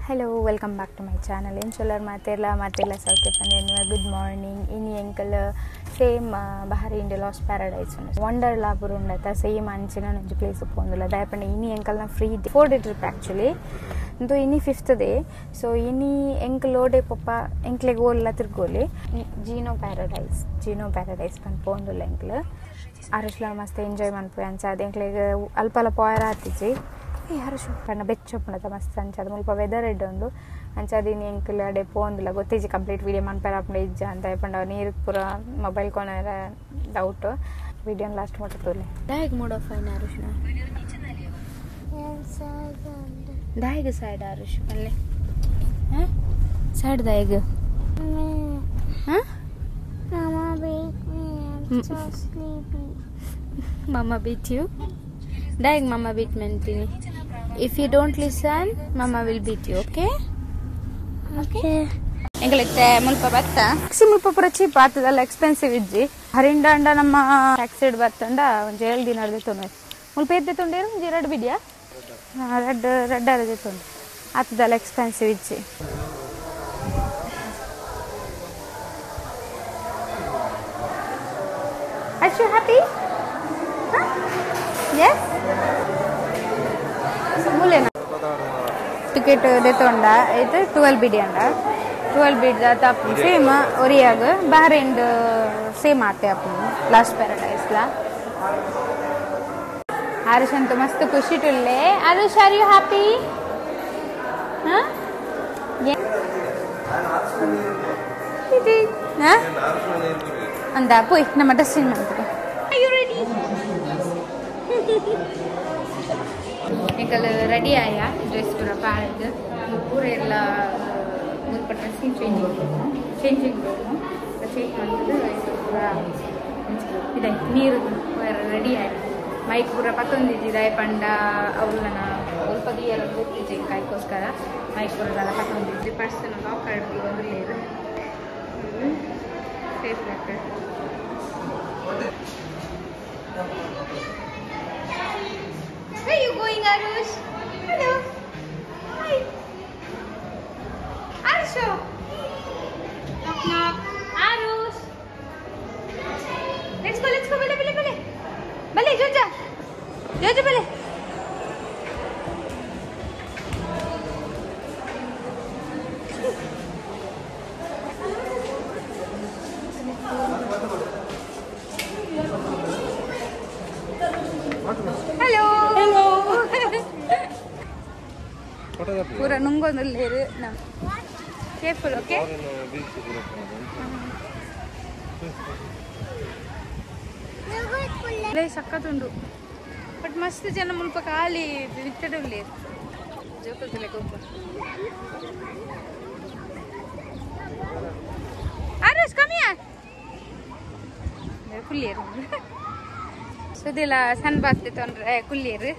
Hello, welcome back to my channel. Inshallah, matela sauke pandenu. Good morning. Ini ankle same Bahari India Lost Paradise. Wonderla purundata same anchina nunju place pondula. Dayapande ini ankle na free 4-day trip actually. So ini 5th day. So ini ankle lode papa ankle golla tirgole. Gino Paradise pan pondula ankle. Arishla mast enjoy manpoyancha ankle alpala poyara atichi. Harushu panna becchopnata mast anchadu mulpa weather edundu anchadi ni enkle ade pondula gottiji complete video manpara apne ijja anta epanda neer pura mobile konara doubt video last moto tole daig mode of fine Harushna daig side Harush alle side daig Mama beat me, I'm so sleepy. Mama beat you? Daig mama beat mentini. If you don't listen, mama will beat you, okay? Okay. ಎಂಗಳಕ್ಕೆ ಮುಲ್ಪ ಬತ್ತ ಮುಲ್ಪ ಪೂರ cheap ಆಗ್ತದಲ್ಲ expensive ಇಜ್ಜಿ ಹರಿಂದ ಅಂಡ ನಮ್ಮ ಟ್ಯಾಕ್ಸಿಡ್ ಬತ್ತಂಡ ಒಂದು 7 ದಿನ ಅರ್ದೆ ತೊಂದ್ರೆ ಮುಲ್ಪ ಎದ್ದೆ ತೊಂಡೇರು ಒಂಜಿ ರೆಡ್ ಬಿಡಿಯಾ ರೆಡ್ ಅರ್ದೆ ತೊಂಡು ಆಗ್ತದಲ್ಲ ಎಕ್ಸ್ಪೆನ್ಸಿವ್ ಇಜ್ಜಿ Are you happy? Huh? Yes? Mulena. Ticket detonda itu 12 bid anda 12 bid jata same oriag Bahrain same aate apne Lost Paradise la Harish antu mast khushi tulle Harish are you happy? Huh? Yeah. Huh? Anda poi nama dressing mantra Are you ready? Ekal ready aya dress pura paad pura ella mulpa dressing changing room change mantadu pura idai neeru ready aya mic pura patondidi dai panda avulana ಸ್ವಲ್ಪ ದಿಯರ ಗೊತ್ತಿದೆ ಕಾಯ್ಕೋಸ್ಕರ mic pura dala patondidi person lock ಆಡ್ತಿ ಒಂದು ಲೇರು safe record Where are you going, Arush? Hello. Hi. Arush. Knock knock. Arush. Let's go. Bale. Bale, Joja. Bale. Hello. Pura nungondu leru careful okay le sakkatundu but mast jana mulpa kaali vittadu leru jokadule goppa Arush come here kulleru sudila sunbath tondre kulleru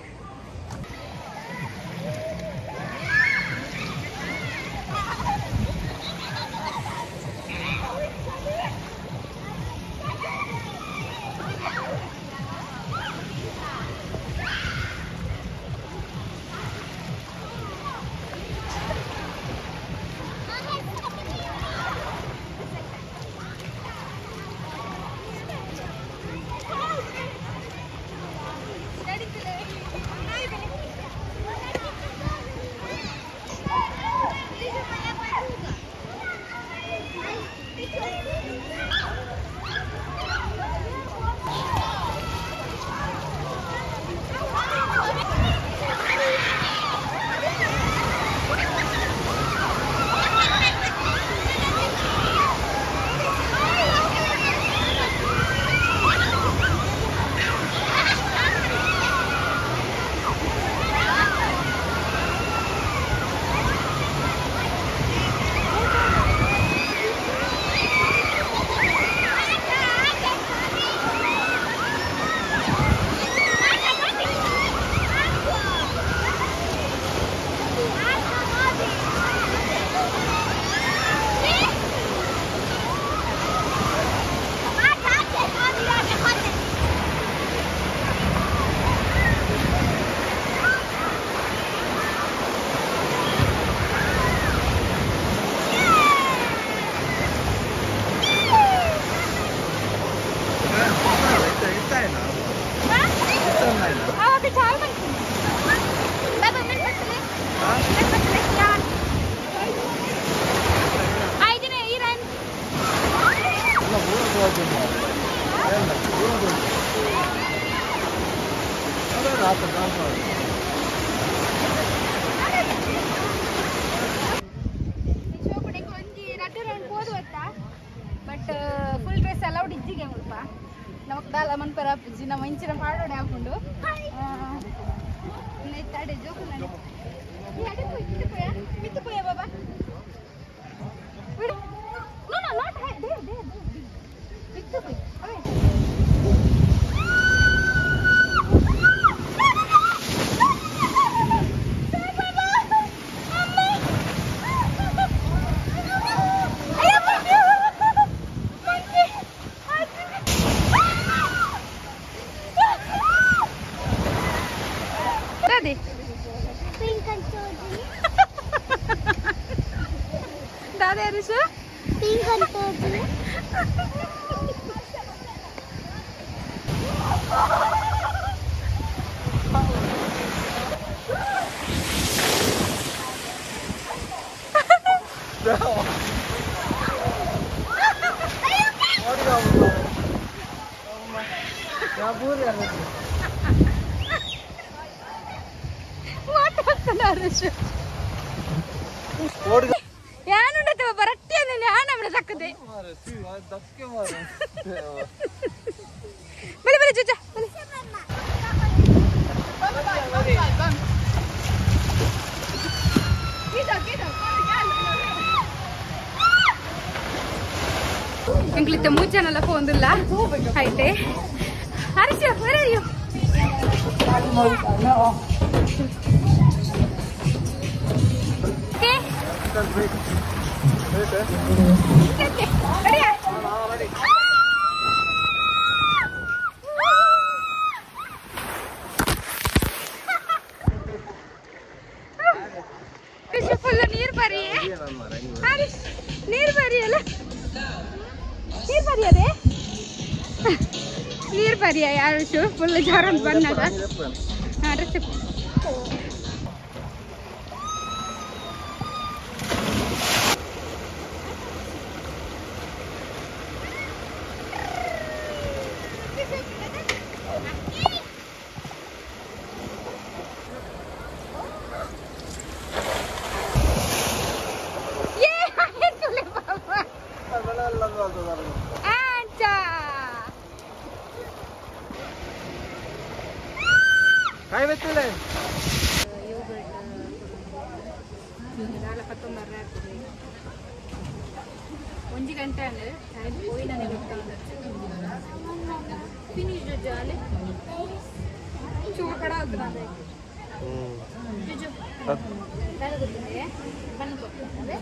but full dress allowed ಇಜ್ಜಿಗೆ ಸ್ವಲ್ಪ ನಮಗೆ ದಾಲ ಮನ್ಪರ ಅಪ್ಪಿಜ್ಜಿ ನಮ್ಮ ಇಂಚಿನ ಪಾಡೋಡೆ ಹಾಕೊಂಡು ತಡೆ joke ಮಿತ್ತು ಪೋಯ ಬಾಬಾ ಮಿತ್ತು ಪೋಯ್ दादा यार पिंक अंतोजी क्या बोल रहे हैं व्हाट हैपेंड यानुंडते बरट्टी अंदे आना हमने सकते मारे सी दक्के मारे बले बले जा बले इंक्लिते मुज्जनला फोंदिल्ल ಐತೆ ಹರಿಸ where are you फुल नीर भरी है नीर भरी है नीर भरी है नीर भरी है यार फुल ज्वर बन्नದ हां ड्रेस काय भेटले ಒಂಜಿ ಗಂಟೆ ಅಂದ್ರೆ ಟೈಮ್ ಹೋಗಿ ನನಗೆ ಗೊತ್ತಾಗ್ತದೆ ಫಿನಿಶ್ ಜಾಲೆ ಚೂರು ಕಡ ಆಗ್ತದೆ ಜುಜು ದಾರ ಗೊತ್ತಿದೆ ಬಣ್ಣ ಕೊಡ್ತದೆ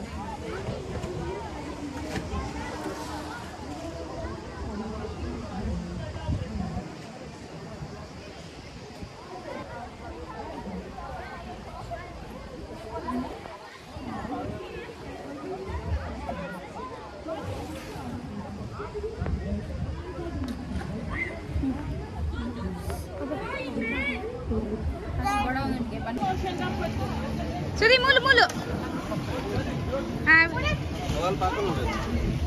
सुरी मूल मूल मोबाइल पाकल होते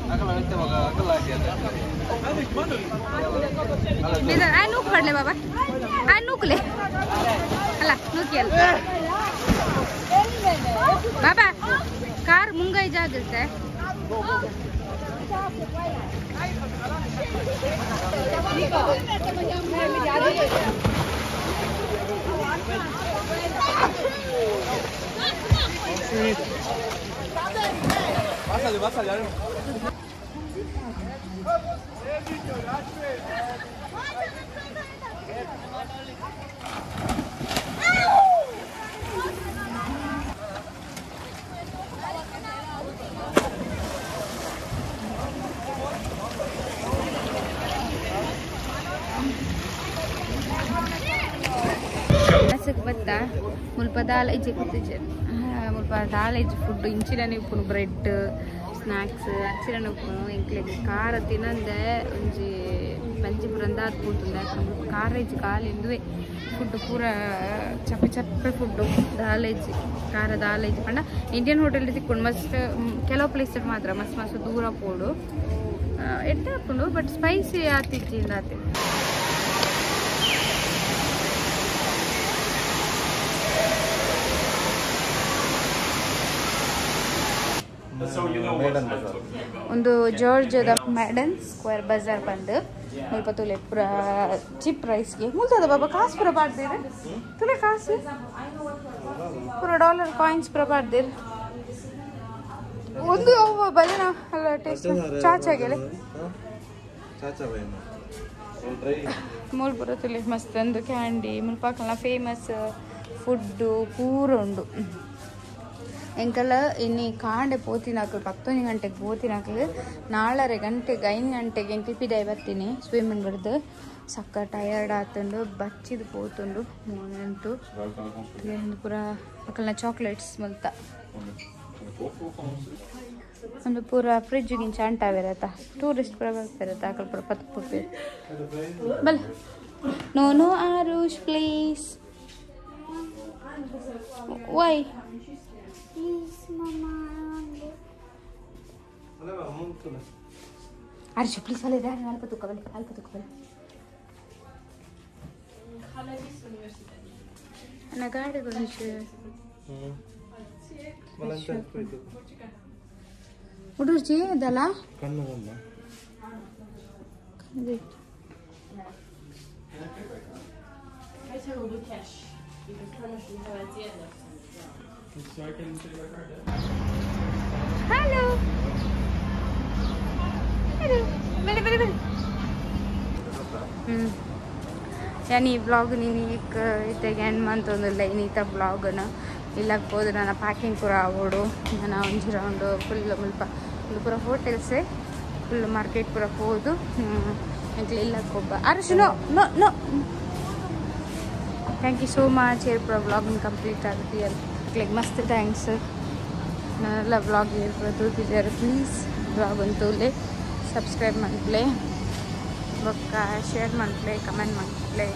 अकल आते बघा अकल आते इधर आ नूक पडले बाबा आ नूकले अला नूकियल बाबा कार ಮುಂಗೈ ಜಾಗತ್ತೆ Basal. ಬತ್ತಾ ಮುಲ್ಪ ದಾಲ್ ಇಜ್ಜಿ ಕುತ್ತಿಜೆ ಮುಲ್ಪ ದಾಲ್ ಇಜ್ಜಿ ಫುಡ್ ಇಂಚಿನ ಉಪ್ಪುನು ಬ್ರೆಡ್ ಸ್ನಾಕ್ಸ್ ಅಚ್ಚಿನ ಉಪ್ಪುನು ಎಂಕ್ಲೆಗ್ ಖಾರ ತಿನ್ನಂದೆ ಒಂಜಿ ಪಂಚಿ ಪುರಂದಾದ ಕೂತುಂದೆ ಖಾರ ಇಜ್ಜಿ ಕಾಲಿಂದುವೆ ಫುಡ್ ಪೂರ ಚಪ್ಪೆ ಚಪ್ಪೆ ಫುಡ್ಡು ದಾಲ್ ಇಜ್ಜಿ ಖಾರ ದಾಲ್ ಇಜ್ಜಿ ಪಂಡ ಇಂಡಿಯನ್ ಹೋಟೆಲ್ ತಿಕ್ಕೊಂಡು ಮಸ್ತ್ ಕೆಲವು ಪ್ಲೇಸ್ ಮಾತ್ರ ಮಸ್ತ್ ಮಸ್ತ್ ದೂರ ಪೋಡು ಎಟ್ಟ ಹಾಕೊಂಡು ಬಟ್ ಸ್ಪೈಸಿ ಆತಿಜ್ಜಿಂದ ಆತಿ ಒಂದು ಜಾರ್ಜದ ಮ್ಯಾಡನ್ ಸ್ಕ್ವೇರ್ ಬಜಾರ್ ಬಂದು ಸ್ವಲ್ಪ ತುಲೆ ಪೂರ ಚಿಪ್ ರೈಸ್ಗೆ ಮುಲ್ತದ ಬಾಬಾ ಕಾಸು ಪೂರ ಪಾಡ್ದಿರಿ ತುಲೆ ಕಾಸು ಪೂರ ಡಾಲರ್ ಕಾಯಿನ್ಸ್ ಪೂರ ಪಾಡ್ದಿರಿ ಒಂದು ಭಜನ ಅಲ್ಲ ಟೇಸ್ಟ್ ಚಾಚಾಗೆಲೆ ಮೂಲ್ಪುರ ತುಲೆ ಮಸ್ತ್ ಒಂದು ಕ್ಯಾಂಡಿ ಮುಲ್ಪಾಕಲ್ನ ಫೇಮಸ್ ಫುಡ್ಡು ಪೂರ ಉಂಡು ಎಂಕಲ್ಲ ಇನ್ನಿ ಕಾಂಡೆ ಪೋತಿನಾಕಲು 11 ಗಂಟೆಗೆ ಪೋತಿನಾಕಲು 4:30 ಗಂಟೆಗೆ 5 ಗಂಟೆಗೆ ಎಂಕ್ ಪಿದಾಯಿ ಬರ್ತೀನಿ ಸ್ವಿಮ್ಮಿಂಗ್ ಬಿಡ್ದು ಸಕ್ಕ ಟಯರ್ಡ್ ಆತುಂಡು ಬಚ್ಚಿದು ಪೋತುಂಡು ಮೂನಂಟು ಪೂರ ಅಕಲ್ನ ಚಾಕ್ಲೇಟ್ಸ್ ಮಲ್ತ ಒಂದು ಪೂರ ಫ್ರಿಜ್ ಗಿಂಚ ಅಂಟಾವಿರತ್ತ ಟೂರಿಸ್ಟ್ ಪೂರ ಬರ್ತಿರತ್ತ ಅಕಲ್ ಪೂರ ಪತ್ಪುಪ್ಪಿ ಬಲ್ no Arush please why Arju, please, I'll put the cover. And I got it on the chair. What was it? Dala? Hello. Hello. यानी ब्लॉग नहीं एक इतने एंड मंथ ಒಂದಿಲ್ಲ ಇನ್ನಿತ ಬ್ಲಾಗ್ನ ಇಲ್ಲಕ್ಕೆ ಹೋದ್ರೆ ನಾನು ಪ್ಯಾಕಿಂಗ್ ಪೂರ ಆಗೋಡು ನಾನು ಒಂಜಿ ರೌಂಡ್ ಫುಲ್ ಮುಲ್ಪ ಪೂರ ಹೋಟೆಲ್ಸೇ ಫುಲ್ ಮಾರ್ಕೆಟ್ ಪೂರ ಹೋದು ಎಂಕ್ಲೆ ಇಲ್ಲಕ್ಕೆ ಒಬ್ಬ ಅರ್ಶ್ no no no thank you so much ಏರ್ ಪೂರ ಬ್ಲಾಗಿಂಗ್ ಕಂಪ್ಲೀಟ್ ಆಗುತ್ತೆ ಲೈಕ್ ಮಸ್ತ್ ಥ್ಯಾಂಕ್ಸ್ ನಾನೆಲ್ಲ ಬ್ಲಾಗ್ ಏರ್ ತೋತಿದ್ದಾರೆ ಪ್ಲೀಸ್ ಬ್ಲಾಗ್ ಅಂತೂಲೆ ಸಬ್ಸ್ಕ್ರೈಬ್ ಮಾಡ್ಲೇ ಬೊಕ್ಕ ಶೇರ್ ಮಾಡ್ಲೇ ಕಮೆಂಟ್ ಮಾಡ್ಲೇ